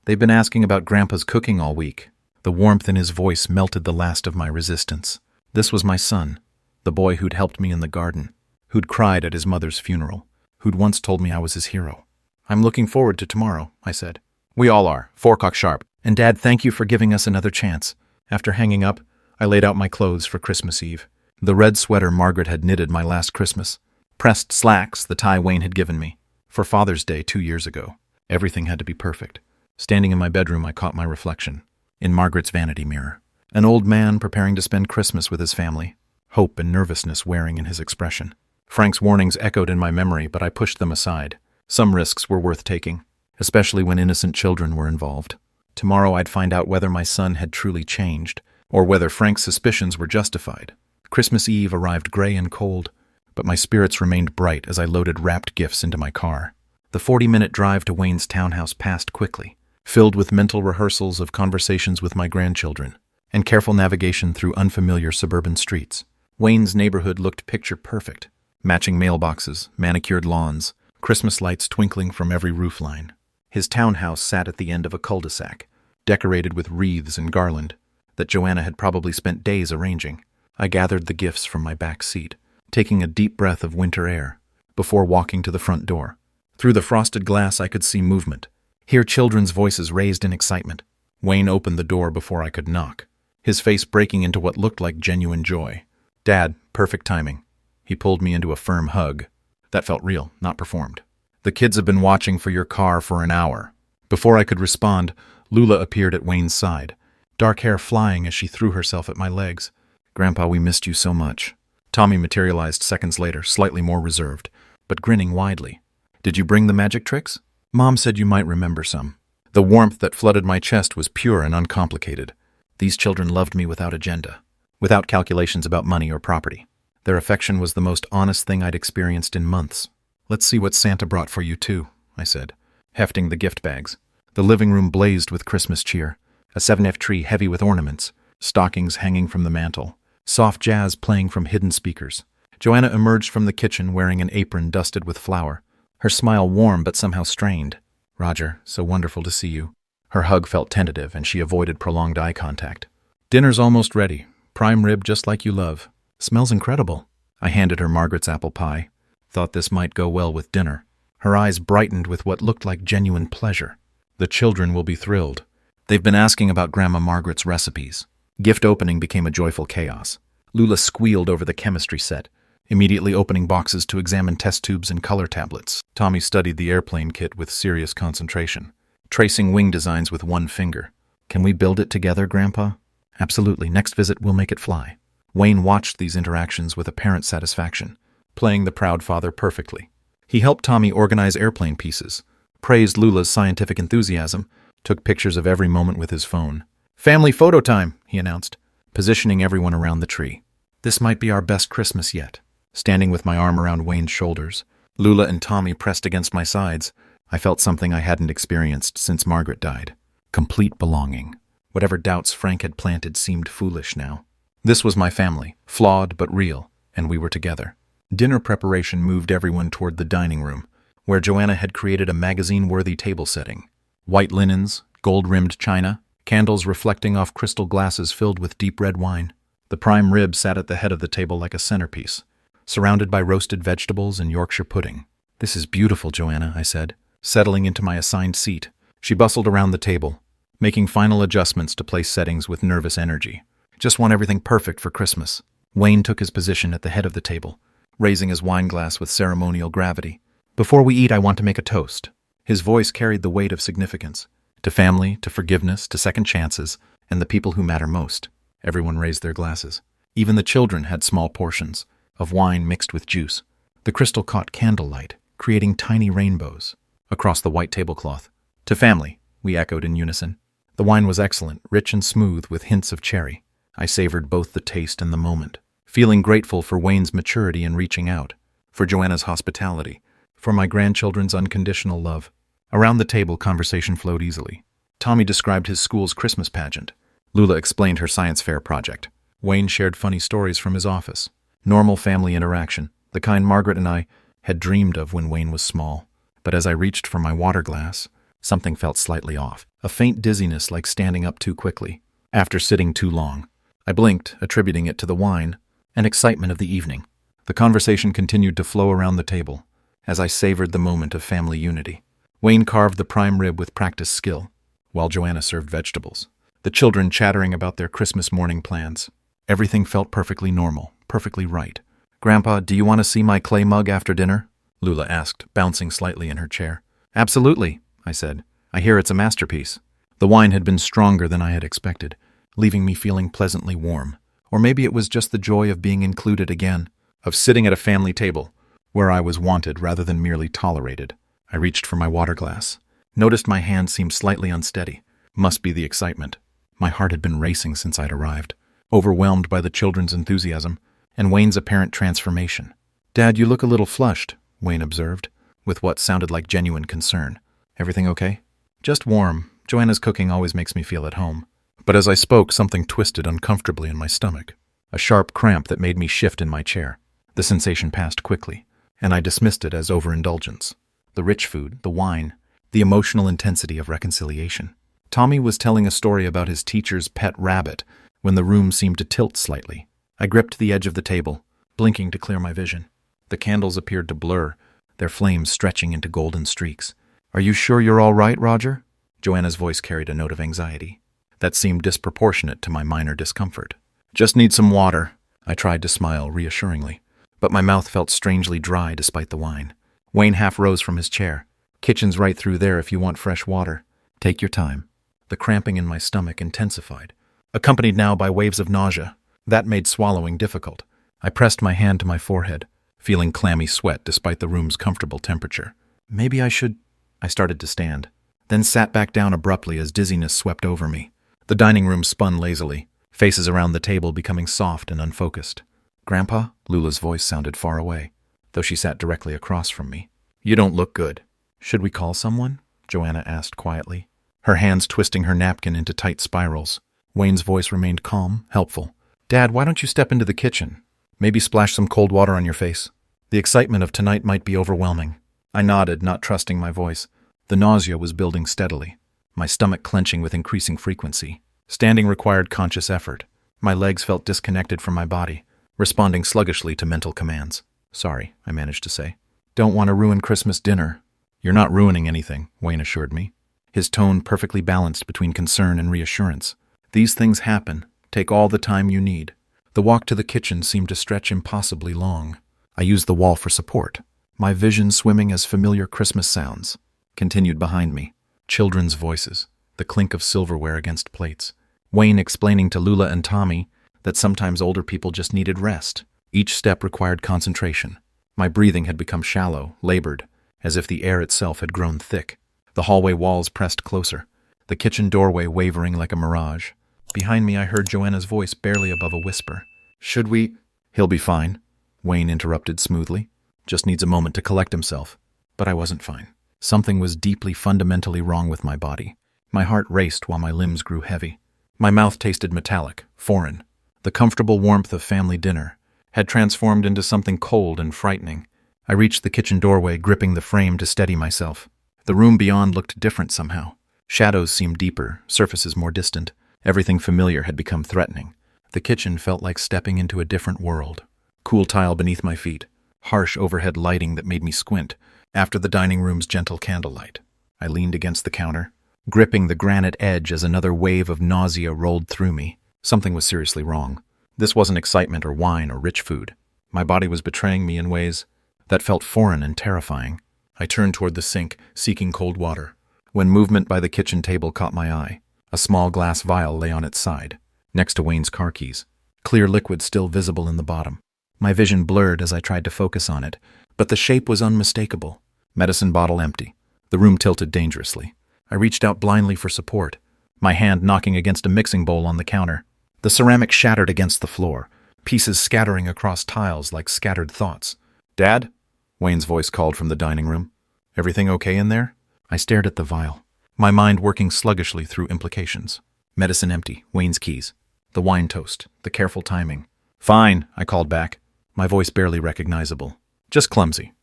They've been asking about Grandpa's cooking all week." The warmth in his voice melted the last of my resistance. This was my son, the boy who'd helped me in the garden, who'd cried at his mother's funeral, who'd once told me I was his hero. "I'm looking forward to tomorrow," I said. "We all are, 4 o'clock sharp. And Dad, thank you for giving us another chance." After hanging up, I laid out my clothes for Christmas Eve. The red sweater Margaret had knitted my last Christmas. Pressed slacks, the tie Wayne had given me. For Father's Day 2 years ago. Everything had to be perfect. Standing in my bedroom, I caught my reflection. In Margaret's vanity mirror. An old man preparing to spend Christmas with his family. Hope and nervousness wearing in his expression. Frank's warnings echoed in my memory, but I pushed them aside. Some risks were worth taking, especially when innocent children were involved. Tomorrow I'd find out whether my son had truly changed, or whether Frank's suspicions were justified. Christmas Eve arrived gray and cold, but my spirits remained bright as I loaded wrapped gifts into my car. The 40-minute drive to Wayne's townhouse passed quickly, filled with mental rehearsals of conversations with my grandchildren, and careful navigation through unfamiliar suburban streets. Wayne's neighborhood looked picture-perfect, matching mailboxes, manicured lawns, Christmas lights twinkling from every roofline. His townhouse sat at the end of a cul-de-sac, decorated with wreaths and garland that Joanna had probably spent days arranging. I gathered the gifts from my back seat, taking a deep breath of winter air, before walking to the front door. Through the frosted glass I could see movement, hear children's voices raised in excitement. Wayne opened the door before I could knock, his face breaking into what looked like genuine joy. "Dad, perfect timing." He pulled me into a firm hug. That felt real, not performed. "The kids have been watching for your car for an hour." Before I could respond, Lula appeared at Wayne's side, dark hair flying as she threw herself at my legs. "Grandpa, we missed you so much." Tommy materialized seconds later, slightly more reserved, but grinning widely. "Did you bring the magic tricks?" "Mom said you might remember some." The warmth that flooded my chest was pure and uncomplicated. These children loved me without agenda, without calculations about money or property. Their affection was the most honest thing I'd experienced in months. "Let's see what Santa brought for you, too," I said, hefting the gift bags. The living room blazed with Christmas cheer, a 7F tree heavy with ornaments, stockings hanging from the mantel, soft jazz playing from hidden speakers. Joanna emerged from the kitchen wearing an apron dusted with flour, her smile warm but somehow strained. "Roger, so wonderful to see you." Her hug felt tentative, and she avoided prolonged eye contact. "Dinner's almost ready. Prime rib just like you love. Smells incredible." I handed her Margaret's apple pie. Thought this might go well with dinner. Her eyes brightened with what looked like genuine pleasure. "The children will be thrilled. They've been asking about Grandma Margaret's recipes." Gift opening became a joyful chaos. Lula squealed over the chemistry set, immediately opening boxes to examine test tubes and color tablets. Tommy studied the airplane kit with serious concentration, tracing wing designs with one finger. "Can we build it together, Grandpa?" "Absolutely. Next visit, we'll make it fly." Wayne watched these interactions with apparent satisfaction, playing the proud father perfectly. He helped Tommy organize airplane pieces, praised Lula's scientific enthusiasm, took pictures of every moment with his phone. "Family photo time," he announced, positioning everyone around the tree. "This might be our best Christmas yet." Standing with my arm around Wayne's shoulders, Lula and Tommy pressed against my sides, I felt something I hadn't experienced since Margaret died. Complete belonging. Whatever doubts Frank had planted seemed foolish now. This was my family, flawed but real, and we were together. Dinner preparation moved everyone toward the dining room, where Joanna had created a magazine-worthy table setting. White linens, gold-rimmed china, candles reflecting off crystal glasses filled with deep red wine. The prime rib sat at the head of the table like a centerpiece, surrounded by roasted vegetables and Yorkshire pudding. "This is beautiful, Joanna," I said, settling into my assigned seat. She bustled around the table, making final adjustments to place settings with nervous energy. "Just want everything perfect for Christmas." Wayne took his position at the head of the table, raising his wine glass with ceremonial gravity. "Before we eat, I want to make a toast." His voice carried the weight of significance. To family, to forgiveness, to second chances, and the people who matter most. Everyone raised their glasses. Even the children had small portions of wine mixed with juice. The crystal caught candlelight, creating tiny rainbows across the white tablecloth. "To family," we echoed in unison. The wine was excellent, rich and smooth with hints of cherry. I savored both the taste and the moment, feeling grateful for Wayne's maturity in reaching out, for Joanna's hospitality, for my grandchildren's unconditional love. Around the table, conversation flowed easily. Tommy described his school's Christmas pageant. Lula explained her science fair project. Wayne shared funny stories from his office. Normal family interaction, the kind Margaret and I had dreamed of when Wayne was small. But as I reached for my water glass, something felt slightly off. A faint dizziness like standing up too quickly, after sitting too long. I blinked, attributing it to the wine and excitement of the evening. The conversation continued to flow around the table, as I savored the moment of family unity. Wayne carved the prime rib with practiced skill, while Joanna served vegetables. The children chattering about their Christmas morning plans. Everything felt perfectly normal, perfectly right. "Grandpa, do you want to see my clay mug after dinner?" Lula asked, bouncing slightly in her chair. "Absolutely," I said. "I hear it's a masterpiece." The wine had been stronger than I had expected, leaving me feeling pleasantly warm. Or maybe it was just the joy of being included again, of sitting at a family table, where I was wanted rather than merely tolerated. I reached for my water glass, noticed my hand seemed slightly unsteady. Must be the excitement. My heart had been racing since I'd arrived, overwhelmed by the children's enthusiasm and Wayne's apparent transformation. "Dad, you look a little flushed," Wayne observed, with what sounded like genuine concern. "Everything okay?" "Just warm. Joanna's cooking always makes me feel at home." But as I spoke, something twisted uncomfortably in my stomach, a sharp cramp that made me shift in my chair. The sensation passed quickly, and I dismissed it as overindulgence. The rich food, the wine, the emotional intensity of reconciliation. Tommy was telling a story about his teacher's pet rabbit when the room seemed to tilt slightly. I gripped the edge of the table, blinking to clear my vision. The candles appeared to blur, their flames stretching into golden streaks. "Are you sure you're all right, Roger?" Joanna's voice carried a note of anxiety. that seemed disproportionate to my minor discomfort. "Just need some water." I tried to smile reassuringly, but my mouth felt strangely dry despite the wine. Wayne half rose from his chair. "Kitchen's right through there if you want fresh water. Take your time." The cramping in my stomach intensified, accompanied now by waves of nausea. That made swallowing difficult. I pressed my hand to my forehead, feeling clammy sweat despite the room's comfortable temperature. "Maybe I should—" I started to stand, then sat back down abruptly as dizziness swept over me. The dining room spun lazily, faces around the table becoming soft and unfocused. "Grandpa?" Lula's voice sounded far away, though she sat directly across from me. "You don't look good." "Should we call someone?" Joanna asked quietly, her hands twisting her napkin into tight spirals. Wayne's voice remained calm, helpful. "Dad, why don't you step into the kitchen? Maybe splash some cold water on your face. The excitement of tonight might be overwhelming." I nodded, not trusting my voice. The nausea was building steadily, my stomach clenching with increasing frequency. Standing required conscious effort. My legs felt disconnected from my body, responding sluggishly to mental commands. "Sorry," I managed to say. "Don't want to ruin Christmas dinner." "You're not ruining anything," Wayne assured me, his tone perfectly balanced between concern and reassurance. "These things happen. Take all the time you need." The walk to the kitchen seemed to stretch impossibly long. I used the wall for support, my vision swimming as familiar Christmas sounds continued behind me. Children's voices, the clink of silverware against plates. Wayne explaining to Lula and Tommy that sometimes older people just needed rest. Each step required concentration. My breathing had become shallow, labored, as if the air itself had grown thick. The hallway walls pressed closer, the kitchen doorway wavering like a mirage. Behind me I heard Joanna's voice barely above a whisper. "Should we—" "He'll be fine," Wayne interrupted smoothly. "Just needs a moment to collect himself." But I wasn't fine. Something was deeply, fundamentally wrong with my body. My heart raced while my limbs grew heavy. My mouth tasted metallic, foreign. The comfortable warmth of family dinner had transformed into something cold and frightening. I reached the kitchen doorway, gripping the frame to steady myself. The room beyond looked different somehow. Shadows seemed deeper, surfaces more distant. Everything familiar had become threatening. The kitchen felt like stepping into a different world. Cool tile beneath my feet, harsh overhead lighting that made me squint after the dining room's gentle candlelight. I leaned against the counter, gripping the granite edge as another wave of nausea rolled through me. Something was seriously wrong. This wasn't excitement or wine or rich food. My body was betraying me in ways that felt foreign and terrifying. I turned toward the sink, seeking cold water, when movement by the kitchen table caught my eye. A small glass vial lay on its side, next to Wayne's car keys, clear liquid still visible in the bottom. My vision blurred as I tried to focus on it, but the shape was unmistakable. Medicine bottle empty. The room tilted dangerously. I reached out blindly for support, my hand knocking against a mixing bowl on the counter. The ceramic shattered against the floor, pieces scattering across tiles like scattered thoughts. "Dad?" Wayne's voice called from the dining room. "Everything okay in there?" I stared at the vial, my mind working sluggishly through implications. Medicine empty, Wayne's keys, the wine toast, the careful timing. "Fine," I called back, my voice barely recognizable. "Just clumsy."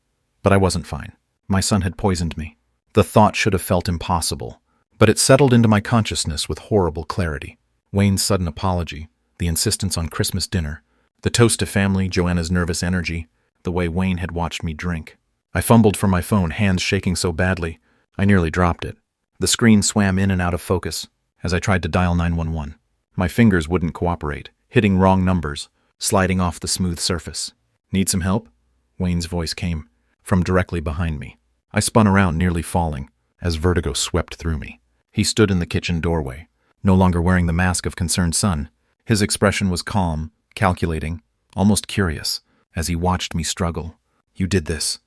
But I wasn't fine. My son had poisoned me. The thought should have felt impossible, but it settled into my consciousness with horrible clarity. Wayne's sudden apology, the insistence on Christmas dinner, the toast to family, Joanna's nervous energy, the way Wayne had watched me drink. I fumbled for my phone, hands shaking so badly, I nearly dropped it. The screen swam in and out of focus as I tried to dial 911. My fingers wouldn't cooperate, hitting wrong numbers, sliding off the smooth surface. "Need some help?" Wayne's voice came from directly behind me. I spun around, nearly falling, as vertigo swept through me. He stood in the kitchen doorway, no longer wearing the mask of concerned son. His expression was calm, calculating, almost curious, as he watched me struggle. "You did this."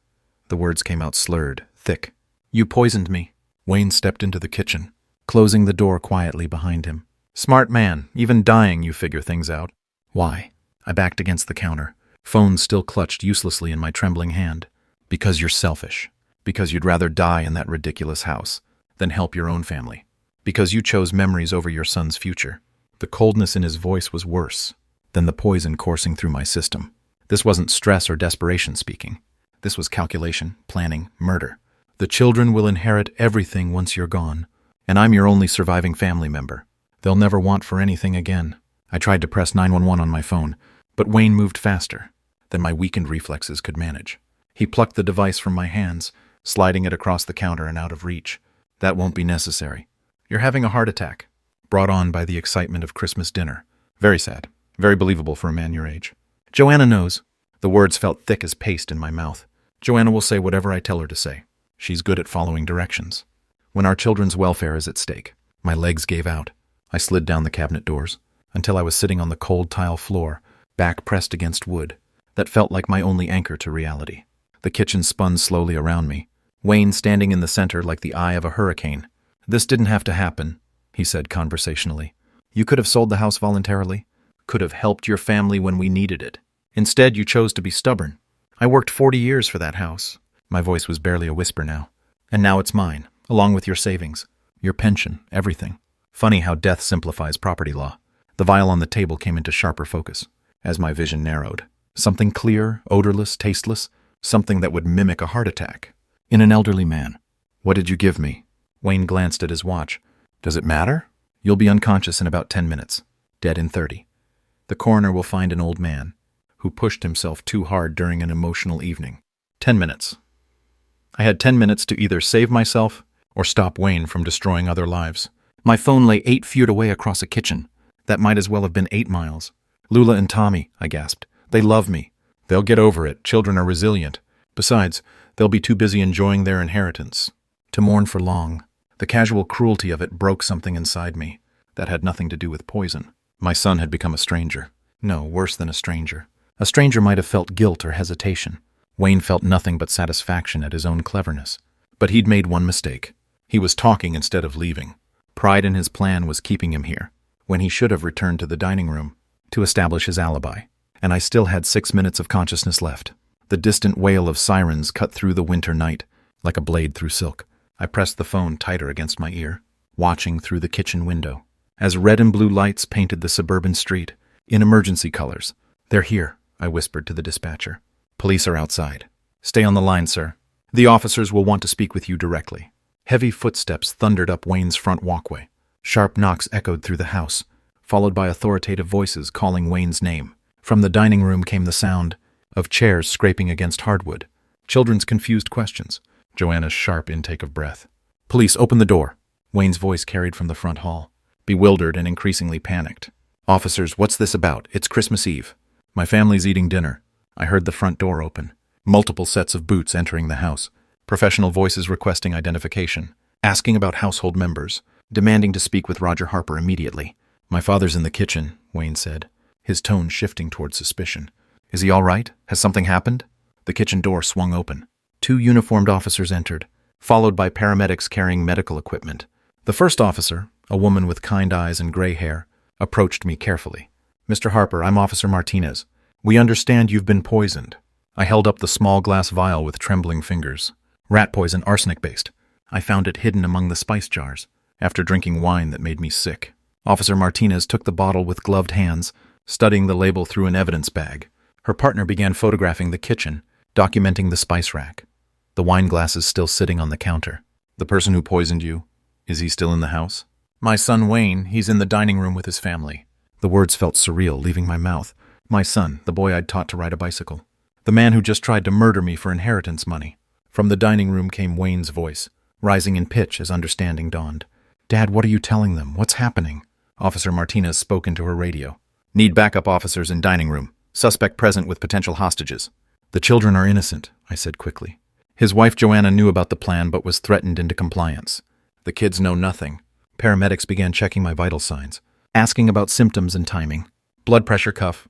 The words came out slurred, thick. "You poisoned me." Wayne stepped into the kitchen, closing the door quietly behind him. "Smart man, even dying you figure things out." "Why?" I backed against the counter, phone still clutched uselessly in my trembling hand. "Because you're selfish. Because you'd rather die in that ridiculous house than help your own family. Because you chose memories over your son's future." The coldness in his voice was worse than the poison coursing through my system. This wasn't stress or desperation speaking. This was calculation, planning, murder. "The children will inherit everything once you're gone, and I'm your only surviving family member. They'll never want for anything again." I tried to press 911 on my phone, but Wayne moved faster than my weakened reflexes could manage. He plucked the device from my hands, sliding it across the counter and out of reach. "That won't be necessary. You're having a heart attack." brought on by the excitement of Christmas dinner. Very sad. Very believable for a man your age. Joanna knows. The words felt thick as paste in my mouth. Joanna will say whatever I tell her to say. She's good at following directions. When our children's welfare is at stake, my legs gave out. I slid down the cabinet doors until I was sitting on the cold tile floor, back pressed against wood. That felt like my only anchor to reality. The kitchen spun slowly around me, Wayne standing in the center like the eye of a hurricane. "This didn't have to happen," he said conversationally. "You could have sold the house voluntarily, could have helped your family when we needed it. Instead, you chose to be stubborn. I worked 40 years for that house." My voice was barely a whisper now. "And now it's mine, along with your savings, your pension, everything." Funny how death simplifies property law. The vial on the table came into sharper focus as my vision narrowed. Something clear, odorless, tasteless, something that would mimic a heart attack. In an elderly man. "What did you give me?" Wayne glanced at his watch. "Does it matter? You'll be unconscious in about 10 minutes. Dead in 30. The coroner will find an old man who pushed himself too hard during an emotional evening. 10 minutes. I had 10 minutes to either save myself or stop Wayne from destroying other lives. My phone lay 8 feet away across a kitchen. That might as well have been 8 miles. "Lula and Tommy," I gasped. "They love me. They'll get over it. Children are resilient. Besides, they'll be too busy enjoying their inheritance to mourn for long." The casual cruelty of it broke something inside me that had nothing to do with poison. My son had become a stranger. No, worse than a stranger. A stranger might have felt guilt or hesitation. Wayne felt nothing but satisfaction at his own cleverness. But he'd made one mistake. He was talking instead of leaving. Pride in his plan was keeping him here, when he should have returned to the dining room to establish his alibi. And I still had 6 minutes of consciousness left. The distant wail of sirens cut through the winter night like a blade through silk. I pressed the phone tighter against my ear, watching through the kitchen window, as red and blue lights painted the suburban street in emergency colors. "They're here," I whispered to the dispatcher. "Police are outside. Stay on the line, sir. The officers will want to speak with you directly." Heavy footsteps thundered up Wayne's front walkway. Sharp knocks echoed through the house, followed by authoritative voices calling Wayne's name. From the dining room came the sound of chairs scraping against hardwood, children's confused questions, Joanna's sharp intake of breath. "Police, open the door," Wayne's voice carried from the front hall, bewildered and increasingly panicked. "Officers, what's this about? It's Christmas Eve. My family's eating dinner." I heard the front door open, multiple sets of boots entering the house, professional voices requesting identification, asking about household members, demanding to speak with Roger Harper immediately. "My father's in the kitchen," Wayne said, his tone shifting toward suspicion. "Is he all right? Has something happened?" The kitchen door swung open. 2 uniformed officers entered, followed by paramedics carrying medical equipment. The first officer, a woman with kind eyes and gray hair, approached me carefully. "Mr. Harper, I'm Officer Martinez. We understand you've been poisoned." I held up the small glass vial with trembling fingers. "Rat poison, arsenic-based. I found it hidden among the spice jars after drinking wine that made me sick." Officer Martinez took the bottle with gloved hands, studying the label through an evidence bag. Her partner began photographing the kitchen, documenting the spice rack. The wine glasses still sitting on the counter. "The person who poisoned you, is he still in the house?" "My son Wayne, he's in the dining room with his family." The words felt surreal, leaving my mouth. My son, the boy I'd taught to ride a bicycle. The man who just tried to murder me for inheritance money. From the dining room came Wayne's voice, rising in pitch as understanding dawned. "Dad, what are you telling them? What's happening?" Officer Martinez spoke into her radio. "Need backup officers in dining room. Suspect present with potential hostages." "The children are innocent," I said quickly. His wife Joanna knew about the plan but was threatened into compliance. "The kids know nothing." Paramedics began checking my vital signs, asking about symptoms and timing. Blood pressure cuff,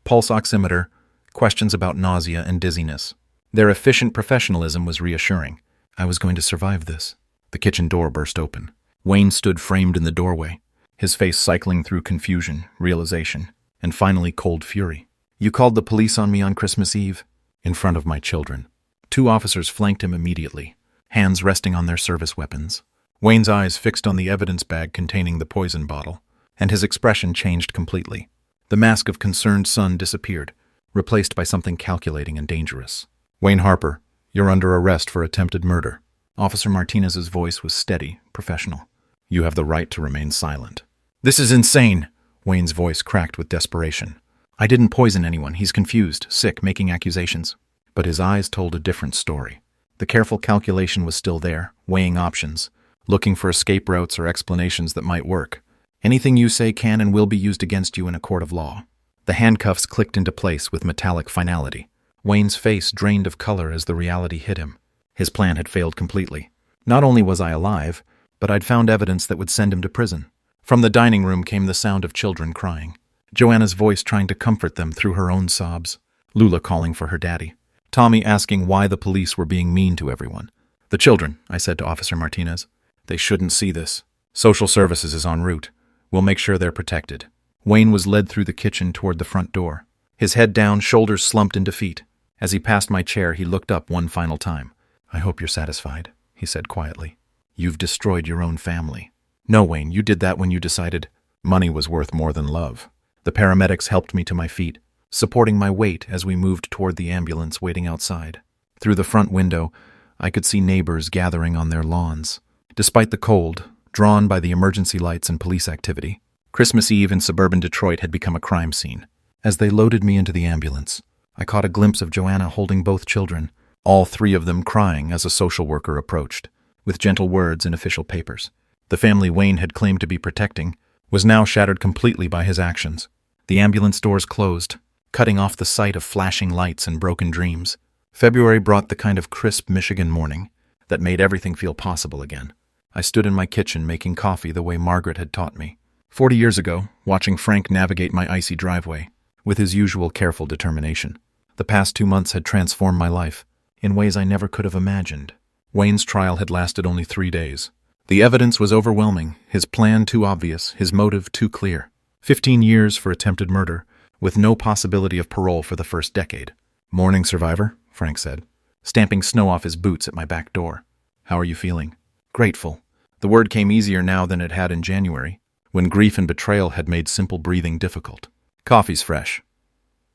pulse oximeter, questions about nausea and dizziness. Their efficient professionalism was reassuring. I was going to survive this. The kitchen door burst open. Wayne stood framed in the doorway, his face cycling through confusion, realization, and finally cold fury. "You called the police on me on Christmas Eve?" In front of my children. 2 officers flanked him immediately, hands resting on their service weapons. Wayne's eyes fixed on the evidence bag containing the poison bottle, and his expression changed completely. The mask of concerned son disappeared, replaced by something calculating and dangerous. "Wayne Harper, you're under arrest for attempted murder." Officer Martinez's voice was steady, professional. "You have the right to remain silent." "This is insane!" Wayne's voice cracked with desperation. "I didn't poison anyone. He's confused, sick, making accusations." But his eyes told a different story. The careful calculation was still there, weighing options, looking for escape routes or explanations that might work. Anything you say can and will be used against you in a court of law. The handcuffs clicked into place with metallic finality. Wayne's face drained of color as the reality hit him. His plan had failed completely. Not only was I alive, but I'd found evidence that would send him to prison. From the dining room came the sound of children crying. Joanna's voice trying to comfort them through her own sobs. Lula calling for her daddy. Tommy asking why the police were being mean to everyone. "The children," I said to Officer Martinez. "They shouldn't see this. Social services is en route. We'll make sure they're protected." Wayne was led through the kitchen toward the front door. His head down, shoulders slumped in defeat. As he passed my chair, he looked up one final time. "I hope you're satisfied," he said quietly. "You've destroyed your own family." "No, Wayne, you did that when you decided money was worth more than love." The paramedics helped me to my feet, supporting my weight as we moved toward the ambulance waiting outside. Through the front window, I could see neighbors gathering on their lawns. Despite the cold, drawn by the emergency lights and police activity, Christmas Eve in suburban Detroit had become a crime scene. As they loaded me into the ambulance, I caught a glimpse of Joanna holding both children, all three of them crying as a social worker approached, with gentle words in official papers. The family Wayne had claimed to be protecting was now shattered completely by his actions. The ambulance doors closed, cutting off the sight of flashing lights and broken dreams. February brought the kind of crisp Michigan morning that made everything feel possible again. I stood in my kitchen making coffee the way Margaret had taught me. 40 years ago, watching Frank navigate my icy driveway, with his usual careful determination. The past 2 months had transformed my life in ways I never could have imagined. Wayne's trial had lasted only 3 days. The evidence was overwhelming, his plan too obvious, his motive too clear. 15 years for attempted murder, with no possibility of parole for the first decade. "Mourning survivor," Frank said, stamping snow off his boots at my back door. "How are you feeling?" "Grateful." The word came easier now than it had in January, when grief and betrayal had made simple breathing difficult. "Coffee's fresh."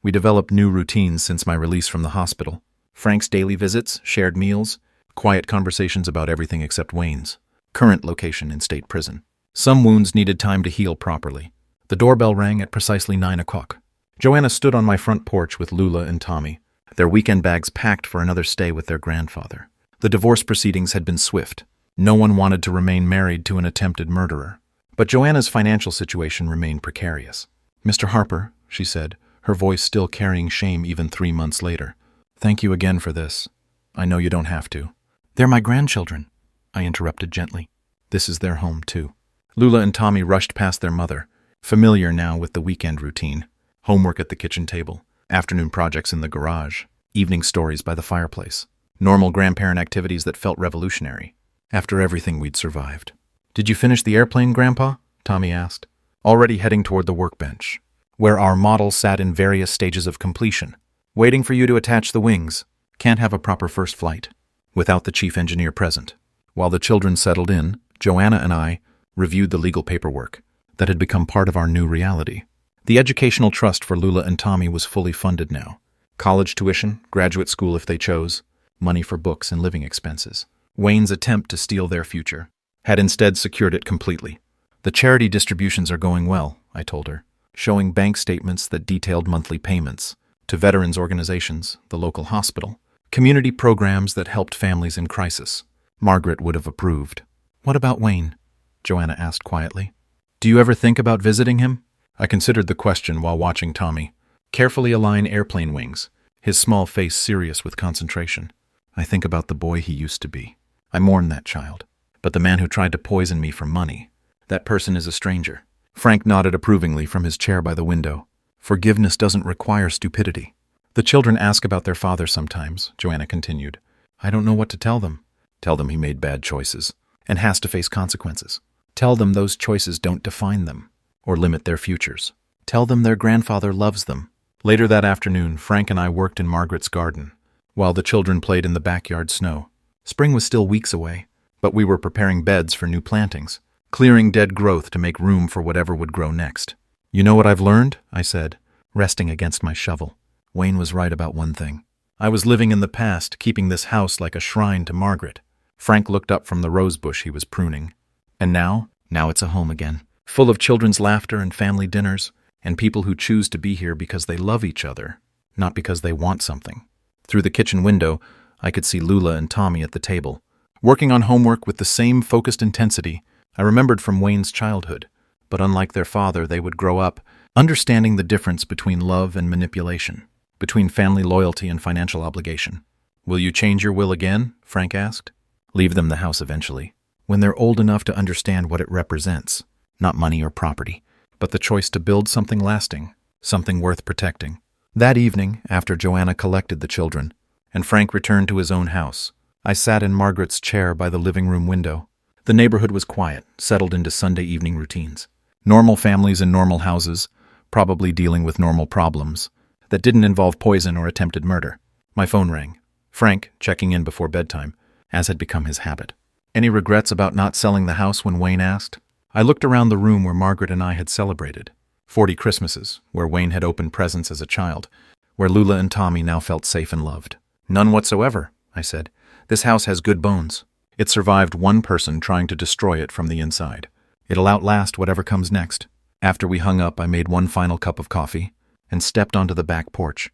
We developed new routines since my release from the hospital. Frank's daily visits, shared meals, quiet conversations about everything except Wayne's current location in state prison. Some wounds needed time to heal properly. The doorbell rang at precisely 9 o'clock. Joanna stood on my front porch with Lula and Tommy, their weekend bags packed for another stay with their grandfather. The divorce proceedings had been swift. No one wanted to remain married to an attempted murderer. But Joanna's financial situation remained precarious. "Mr. Harper," she said, her voice still carrying shame even 3 months later. "Thank you again for this. I know you don't have to." "They're my grandchildren," I interrupted gently. "This is their home, too." Lula and Tommy rushed past their mother, familiar now with the weekend routine. Homework at the kitchen table, afternoon projects in the garage, evening stories by the fireplace. Normal grandparent activities that felt revolutionary, after everything we'd survived. "Did you finish the airplane, Grandpa?" Tommy asked, already heading toward the workbench, where our model sat in various stages of completion. "Waiting for you to attach the wings. Can't have a proper first flight without the chief engineer present." While the children settled in, Joanna and I reviewed the legal paperwork that had become part of our new reality. The educational trust for Lula and Tommy was fully funded now. College tuition, graduate school if they chose, money for books and living expenses. Wayne's attempt to steal their future had instead secured it completely. "The charity distributions are going well," I told her, showing bank statements that detailed monthly payments to veterans organizations, the local hospital, community programs that helped families in crisis. Margaret would have approved. "What about Wayne?" Joanna asked quietly. "Do you ever think about visiting him?" I considered the question while watching Tommy carefully align airplane wings, his small face serious with concentration. "I think about the boy he used to be. I mourn that child. But the man who tried to poison me for money, that person is a stranger." Frank nodded approvingly from his chair by the window. "Forgiveness doesn't require stupidity." "The children ask about their father sometimes," Joanna continued. "I don't know what to tell them." "Tell them he made bad choices and has to face consequences. Tell them those choices don't define them or limit their futures. Tell them their grandfather loves them." Later that afternoon, Frank and I worked in Margaret's garden, while the children played in the backyard snow. Spring was still weeks away, but we were preparing beds for new plantings, clearing dead growth to make room for whatever would grow next. "You know what I've learned?" I said, resting against my shovel. Wayne was right about one thing. I was living in the past, keeping this house like a shrine to Margaret. Frank looked up from the rose bush he was pruning. "And now it's a home again, full of children's laughter and family dinners, and people who choose to be here because they love each other, not because they want something." Through the kitchen window, I could see Lula and Tommy at the table, working on homework with the same focused intensity I remembered from Wayne's childhood, but unlike their father, they would grow up understanding the difference between love and manipulation, between family loyalty and financial obligation. "Will you change your will again?" Frank asked. "Leave them the house eventually, when they're old enough to understand what it represents, not money or property, but the choice to build something lasting, something worth protecting." That evening, after Joanna collected the children, and Frank returned to his own house, I sat in Margaret's chair by the living room window. The neighborhood was quiet, settled into Sunday evening routines. Normal families in normal houses, probably dealing with normal problems, that didn't involve poison or attempted murder. My phone rang. Frank, checking in before bedtime, as had become his habit. "Any regrets about not selling the house?" when Wayne asked. I looked around the room where Margaret and I had celebrated. 40 Christmases, where Wayne had opened presents as a child, where Lula and Tommy now felt safe and loved. "None whatsoever," I said. "This house has good bones. It survived one person trying to destroy it from the inside. It'll outlast whatever comes next." After we hung up, I made one final cup of coffee and stepped onto the back porch.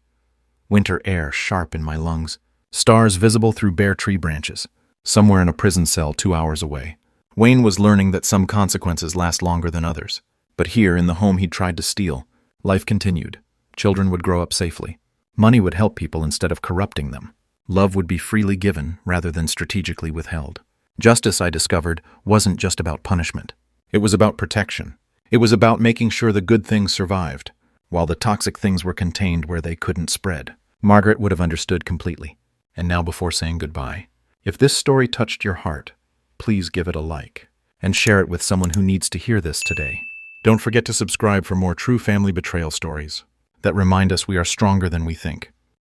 Winter air sharp in my lungs, stars visible through bare tree branches, somewhere in a prison cell 2 hours away. Wayne was learning that some consequences last longer than others. But here, in the home he'd tried to steal, life continued. Children would grow up safely. Money would help people instead of corrupting them. Love would be freely given rather than strategically withheld. Justice, I discovered, wasn't just about punishment. It was about protection. It was about making sure the good things survived, while the toxic things were contained where they couldn't spread. Margaret would have understood completely. And now, before saying goodbye, if this story touched your heart, please give it a like and share it with someone who needs to hear this today. Don't forget to subscribe for more true family betrayal stories that remind us we are stronger than we think.